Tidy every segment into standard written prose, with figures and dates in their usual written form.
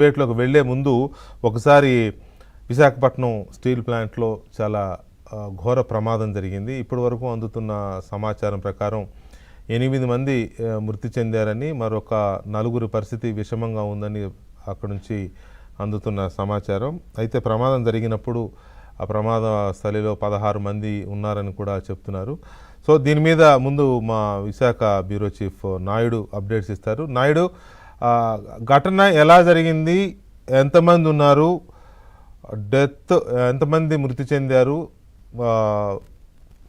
డిబేట్లోకి వెళ్లే ముందు ఒకసారి విశాఖపట్నం స్టీల్ ప్లాంట్లో చాలా ఘోర ప్రమాదం జరిగింది. ఇప్పటి వరకు అందుతున్న సమాచారం ప్రకారం 8 మంది మృతి చెందారని, మరొక 4 పరిస్థితి విషమంగా ఉందని అక్కడి నుంచి అందుతున్న సమాచారం. అయితే ప్రమాదం జరిగినప్పుడు ఆ ప్రమాద స్థలిలో 16 మంది ఉన్నారని కూడా చెప్తున్నారు. సో దీని మీద ముందు మా Visakha bureau chief Naidu updates ఇస్తారు. నాయుడు, ఘటన ఎలా జరిగింది, ఎంతమంది ఉన్నారు, డెత్ ఎంతమంది మృతి చెందారు,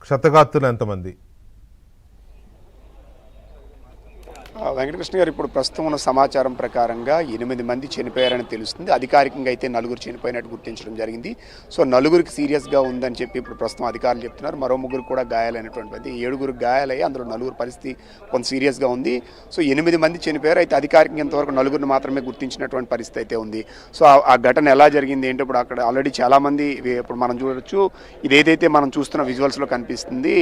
క్షతగాత్రులు ఎంతమంది? వెంకటకృష్ణ గారు, ఇప్పుడు ప్రస్తుతం ఉన్న సమాచారం ప్రకారంగా 8 మంది చనిపోయారని తెలుస్తుంది. అధికారికంగా అయితే 4 చనిపోయినట్టు గుర్తించడం జరిగింది. సో 4కి సీరియస్గా ఉందని చెప్పి ఇప్పుడు ప్రస్తుతం అధికారులు చెప్తున్నారు. మరో 3 కూడా గాయాలైనటువంటి 7 గాయాలయ్యి అందులో 4 పరిస్థితి కొంత సీరియస్గా ఉంది. సో 8 మంది చనిపోయారు. అయితే అధికారికంగా ఇంతవరకు 4ని మాత్రమే గుర్తించినటువంటి పరిస్థితి అయితే ఉంది. సో ఆ ఘటన ఎలా జరిగింది ఏంటో ఇప్పుడు అక్కడ ఆల్రెడీ చాలామంది ఇప్పుడు మనం చూడొచ్చు. ఇదేదైతే మనం చూస్తున్న విజువల్స్లో కనిపిస్తుంది,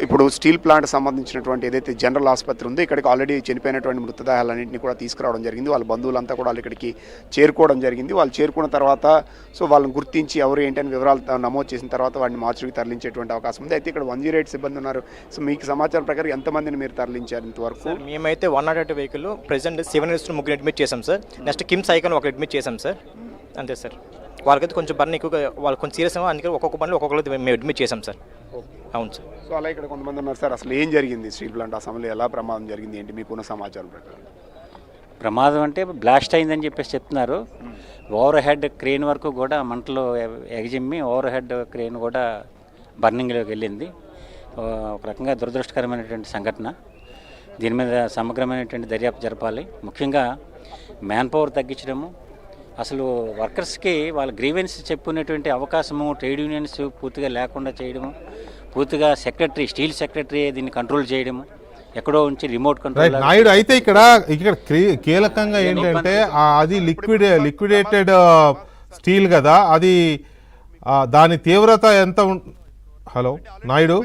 ఇప్పుడు స్టీల్ ప్లాంట్ సంబంధించినటువంటి ఏదైతే జనరల్ ఆసుపత్రి ఉందో ఇక్కడికి ఆల్రెడీ చనిపోయినటువంటి మృతదేహాలన్నింటినీ కూడా తీసుకురావడం జరిగింది. వాళ్ళ బంధువులంతా కూడా ఇక్కడికి చేరుకోవడం జరిగింది. వాళ్ళు చేరుకున్న తర్వాత సో వాళ్ళని గుర్తించి ఎవరు ఏంటి అని వివరాలు నమోదు చేసిన తర్వాత వాడిని మార్చుకి తరలించేటువంటి అవకాశం ఉంది. అయితే ఇక్కడ 108 సిబ్బంది ఉన్నారు. సో మీకు సమాచారం ప్రకారం ఎంతమందిని మీరు తరలించారు ఇంతవరకు? మేమైతే 108 వెహికల్ ప్రెసెంట్ 7 ముగ్గురు అడ్మిట్ చేసాం సార్. నెక్స్ట్ కిమ్స్ ఐకాన్ ఒక అడ్మిట్ చేసాం సార్. అంతే సార్. వాళ్ళకైతే కొంచెం బర్న్ ఎక్కువగా, వాళ్ళు కొంచెం సీరియస్ ఏమో, అందుకే ఒక్కొక్క బండ్లో ఒక్కొక్కరు మేము అడ్మిట్ చేసాం సార్. అవును సార్. సో అలా ఇక్కడ కొంతమంది ఉన్నారు సార్. అసలు ఏం జరిగింది స్టీల్ ప్లాంట్ ఆ సమయంలో, ఎలా ప్రమాదం జరిగింది ఏంటి మీకున్న సమాచారం ప్రకారం? ప్రమాదం అంటే బ్లాస్ట్ అయిందని చెప్పేసి చెప్తున్నారు. ఓవర్ హెడ్ క్రేన్ వరకు కూడా మంటలు ఎగజిమ్మి ఓవర్ హెడ్ క్రేన్ కూడా బర్నింగ్లోకి వెళ్ళింది. ఒక రకంగా దురదృష్టకరమైనటువంటి సంఘటన. దీని మీద సమగ్రమైనటువంటి దర్యాప్తు జరపాలి. ముఖ్యంగా మ్యాన్ పవర్ తగ్గించడము, అసలు వర్కర్స్కి వాళ్ళ గ్రీవెన్స్ చెప్పుకునేటువంటి అవకాశము, ట్రేడ్ యూనియన్స్ పూర్తిగా లేకుండా చేయడము, పూర్తిగా స్టీల్ సెక్రటరీ దీన్ని కంట్రోల్ చేయడము, ఎక్కడో ఉంచి రిమోట్ కంట్రోల్. నాయుడు, అయితే ఇక్కడ కీలకంగా ఏంటంటే అది లిక్విడేటెడ్ స్టీల్ కదా, అది దాని తీవ్రత ఎంత? హలో నాయుడు,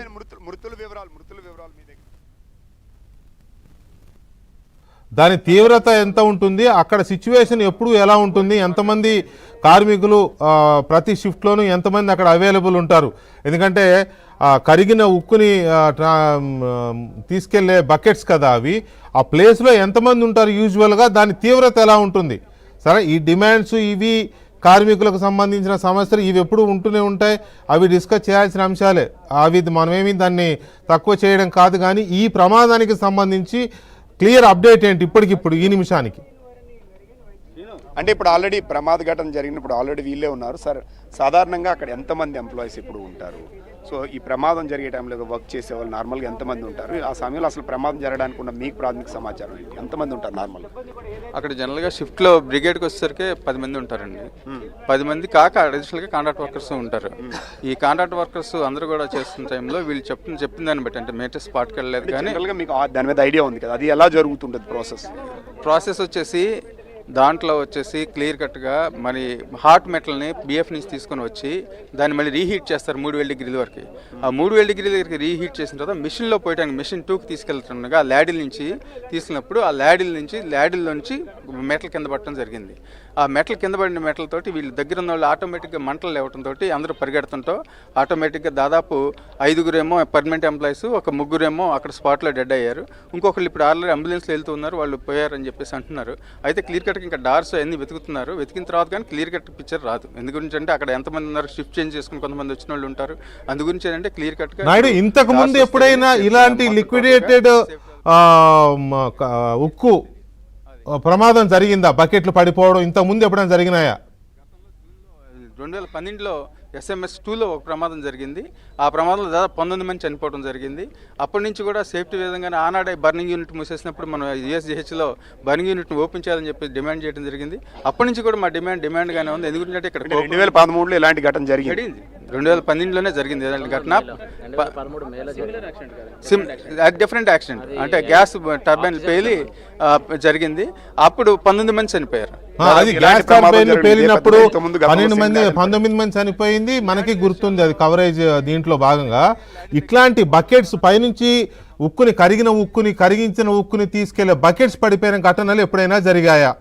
దాని తీవ్రత ఎంత ఉంటుంది, అక్కడ సిచ్యువేషన్ ఎప్పుడు ఎలా ఉంటుంది, ఎంతమంది కార్మికులు ప్రతి షిఫ్ట్లోనూ ఎంతమంది అక్కడ అవైలబుల్ ఉంటారు? ఎందుకంటే కరిగిన ఉక్కుని తీసుకెళ్లే బకెట్స్ కదా అవి, ఆ ప్లేస్లో ఎంతమంది ఉంటారు యూజువల్గా, దాని తీవ్రత ఎలా ఉంటుంది? సరే, ఈ డిమాండ్స్ ఇవి కార్మికులకు సంబంధించిన సమస్యలు ఇవి ఎప్పుడు ఉంటూనే ఉంటాయి, అవి డిస్కస్ చేయాల్సిన అంశాలే, అవి మనమేమి దాన్ని తక్కువ చేయడం కాదు. కానీ ఈ ప్రమాదానికి సంబంధించి క్లియర్ అప్డేట్ ఏంటి ఇప్పటికిప్పుడు ఈ నిమిషానికి? అంటే ఇప్పుడు ఆల్రెడీ ప్రమాద ఘటన జరిగినప్పుడు ఆల్రెడీ వీళ్ళే ఉన్నారు సార్. సాధారణంగా అక్కడ ఎంతమంది ఎంప్లాయీస్ ఇప్పుడు ఉంటారు? సో ఈ ప్రమాదం జరిగే టైంలో వర్క్ చేసే వాళ్ళు నార్మల్గా ఎంతమంది ఉంటారు? ఆ సమయంలో అసలు ప్రమాదం జరగడానికి ఉన్న మీకు ప్రాథమిక సమాచారం ఎంతమంది ఉంటారు నార్మల్గా? అక్కడ జనరల్గా షిఫ్ట్లో బ్రిగేడ్కి వచ్చేసరికి 10 మంది ఉంటారండి. 10 మంది కాక అడిషనల్గా కాంట్రాక్ట్ వర్కర్స్ ఉంటారు. ఈ కాంట్రాక్ట్ వర్కర్స్ అందరూ కూడా చేస్తున్న టైంలో వీళ్ళు చెప్పిన దాన్ని బట్టి, అంటే మేటర్ స్పాట్కి వెళ్ళలేదు కానీ జనరల్గా మీకు దాని మీద ఐడియా ఉంది కదా, అది ఎలా జరుగుతుంటుంది ప్రాసెస్ వచ్చేసి దాంట్లో వచ్చేసి క్లియర్ కట్గా మరి హాట్ మెటల్ని బిఎఫ్ నుంచి తీసుకొని వచ్చి దాన్ని మళ్ళీ రీహీట్ చేస్తారు 3,000 డిగ్రీల వరకు. ఆ 3,000 డిగ్రీల దగ్గరికి రీహీట్ చేసిన తర్వాత మిషన్లో పోయడానికి మిషన్ 2కి తీసుకెళ్తుండగా ఆ ల్యాడిల్ నుంచి తీసుకున్నప్పుడు ఆ ల్యాడిల్లోంచి మెటల్ కింద పడటం జరిగింది. ఆ మెటల్ కింద పడిన మెటల్ తోటి వీళ్ళు దగ్గర ఉన్న వాళ్ళు ఆటోమేటిక్గా మంటలు లేవటంతో అందరూ పరిగెడుతుంటో ఆటోమేటిక్గా దాదాపు 5 పర్మనెంట్ ఎంప్లాయీస్, ఒక 3 అక్కడ స్పాట్లో డెడ్ అయ్యారు. ఇంకొకళ్ళు ఇప్పుడు ఆల్రెడీ అంబులెన్స్లో వెళ్తూ ఉన్నారు, వాళ్ళు పోయారని చెప్పేసి అంటున్నారు. అయితే క్లియర్ కట్గా ఇంకా డార్స్ అన్ని వెతుకుతున్నారు. వెతికిన తర్వాత కానీ క్లియర్ కట్ పిక్చర్ రాదు. ఎందు గురించి అంటే అక్కడ ఎంతమంది ఉన్నారు, షిఫ్ట్ చేంజ్ చేసుకుని కొంతమంది వచ్చిన వాళ్ళు ఉంటారు. అందు గురించి ఏంటంటే క్లియర్ కట్గా నాయుడు, ఇంతకు ముందు ఎప్పుడైనా ఇలాంటి లిక్విడేటెడ్ ఉక్కు ప్రమాదం జరిగిందా? బకెట్లు పడిపోవడం ఇంతకు ముందు ఎప్పుడైనా జరిగినాయా? 2012లో SMS2లో ఒక ప్రమాదం జరిగింది. ఆ ప్రమాదంలో దాదాపు 19 మంది చనిపోవడం జరిగింది. అప్పటి నుంచి కూడా సేఫ్టీ విధంగానే ఆనాడే బర్నింగ్ యూనిట్ మూసేసినప్పుడు మనం USGHలో బర్నింగ్ యూనిట్ని ఓపెన్ చేయాలని చెప్పి డిమాండ్ చేయడం జరిగింది. అప్పటి నుంచి కూడా మా డిమాండ్గానే ఉంది. ఎందుకంటే ఇక్కడ 2013లో ఇలాంటి ఘటన జరిగింది. 2012లోనే జరిగింది ఇలాంటి ఘటన. డిఫరెంట్ యాక్సిడెంట్, అంటే గ్యాస్ టర్బైన్ పేలి జరిగింది. అప్పుడు 19 మంది చనిపోయారు. అది గ్యాస్ టర్బైన్ పేలినప్పుడు 19 మంది చనిపోయింది, మనకి గుర్తుంది, అది కవరేజ్ దీంట్లో భాగంగా. ఇట్లాంటి బకెట్స్ పైనుంచి కరిగించిన ఉక్కుని తీసుకెళ్లే బకెట్స్ పడిపోయిన ఘటనలు ఎప్పుడైనా జరిగాయా?